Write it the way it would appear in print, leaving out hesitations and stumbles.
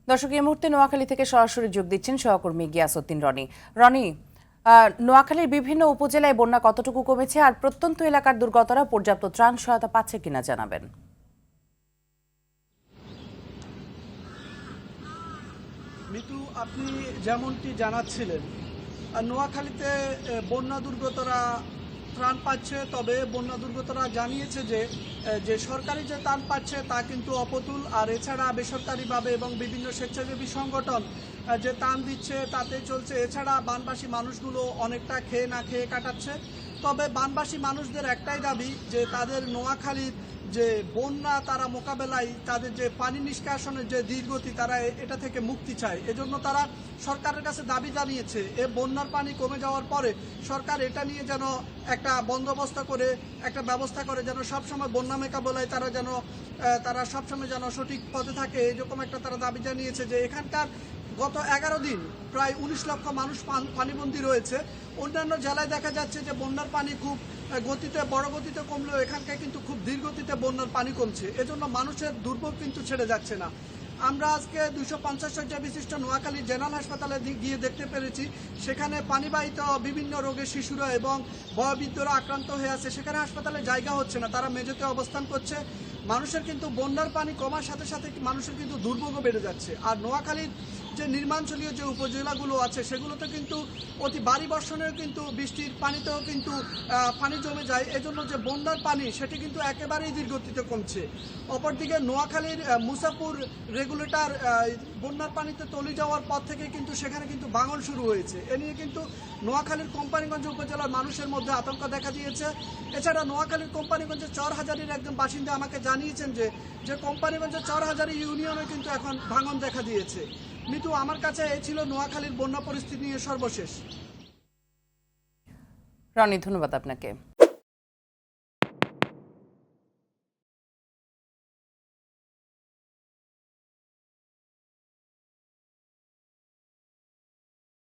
দর্শক, এই মুহূর্তে নোয়াখালী থেকে সরাসরি যোগ দিচ্ছেন সহকর্মী গিয়াসউদ্দিন রনি। রনি, নোয়াখালীর বিভিন্ন উপজেলায় বন্যা কতটুকু কমেছে আর প্রত্যন্ত এলাকার দুর্গতরা পর্যাপ্ত ত্রাণ সহায়তা পাচ্ছে কিনা জানাবেন। মিতু, আপনি যেমনটি জানাচ্ছিলেন, নোয়াখালীতে বন্যা দুর্গতরা ত্রাণ পাচ্ছে। তবে বন্যা দুর্গতরা জানিয়েছে যে সরকারি যে ত্রাণ পাচ্ছে তা কিন্তু অপতুল। আর এছাড়া বেসরকারিভাবে এবং বিভিন্ন স্বেচ্ছাসেবী সংগঠন যে ত্রাণ দিচ্ছে তাতে চলছে। এছাড়া বানবাসী মানুষগুলো অনেকটা খেয়ে না খেয়ে কাটাচ্ছে। তবে বানবাসী মানুষদের একটাই দাবি যে তাদের নোয়াখালীর যে বন্যা তারা মোকাবেলায় তাদের যে পানি নিষ্কাশনের যে ধীরগতি তারা এটা থেকে মুক্তি চায়। এজন্য তারা সরকারের কাছে দাবি জানিয়েছে এ বন্যার পানি কমে যাওয়ার পরে সরকার এটা নিয়ে যেন একটা বন্দোবস্ত করে একটা ব্যবস্থা করে যেন সবসময় বন্যা মোকাবেলায় তারা সবসময় যেন সঠিক পথে থাকে। এরকম একটা তারা দাবি জানিয়েছে। যে এখানকার গত 11 দিন প্রায় 19 লক্ষ মানুষ পানিবন্দী রয়েছে। অন্যান্য জেলায় দেখা যাচ্ছে যে বন্যার পানি খুব বড় গতিতে কমলেও এখানকার কিন্তু খুব ধীর গতিতে বন্যার পানি কমছে। এজন্য মানুষের দুর্ভোগ কিন্তু ছেড়ে যাচ্ছে না। আমরা আজকে 250 শয্যা বিশিষ্ট নোয়াখালী জেনারেল হাসপাতালে গিয়ে দেখতে পেরেছি সেখানে পানিবাহিত বিভিন্ন রোগে শিশুরা এবং বয়োবৃদ্ধরা আক্রান্ত হয়ে আছে। সেখানে হাসপাতালে জায়গা হচ্ছে না, তারা মেঝেতে অবস্থান করছে। মানুষের কিন্তু বন্যার পানি কমার সাথে সাথে মানুষের কিন্তু দুর্ভোগও বেড়ে যাচ্ছে। আর নোয়াখালীর যে নির্মাঞ্চলীয় যে উপজেলাগুলো আছে সেগুলোতে কিন্তু অতি ভারী বর্ষণেও কিন্তু বৃষ্টির পানিতেও কিন্তু পানি জমে যায়। এজন্য যে বন্যার পানি সেটি কিন্তু একেবারেই ধীরগতিতে কমছে। অপরদিকে নোয়াখালীর মুসাপুর রেগুলেটর বন্যার পানিতে তলি যাওয়ার পর থেকে কিন্তু সেখানে কিন্তু ভাঙন শুরু হয়েছে। এ নিয়ে কিন্তু নোয়াখালীর কোম্পানিগঞ্জ উপজেলার মানুষের মধ্যে আতঙ্ক দেখা দিয়েছে। এছাড়া নোয়াখালীর কোম্পানিগঞ্জের চরহাজারীর একজন বাসিন্দা আমাকে জানিয়েছেন যে কোম্পানিগঞ্জের চরহাজারী ইউনিয়নে কিন্তু এখন ভাঙন দেখা দিয়েছে। মিতু, আমার কাছে এই ছিল নোয়াখালীর বন্যা পরিস্থিতি নিয়ে সর্বশেষ। রনি, ধন্যবাদ আপনাকে।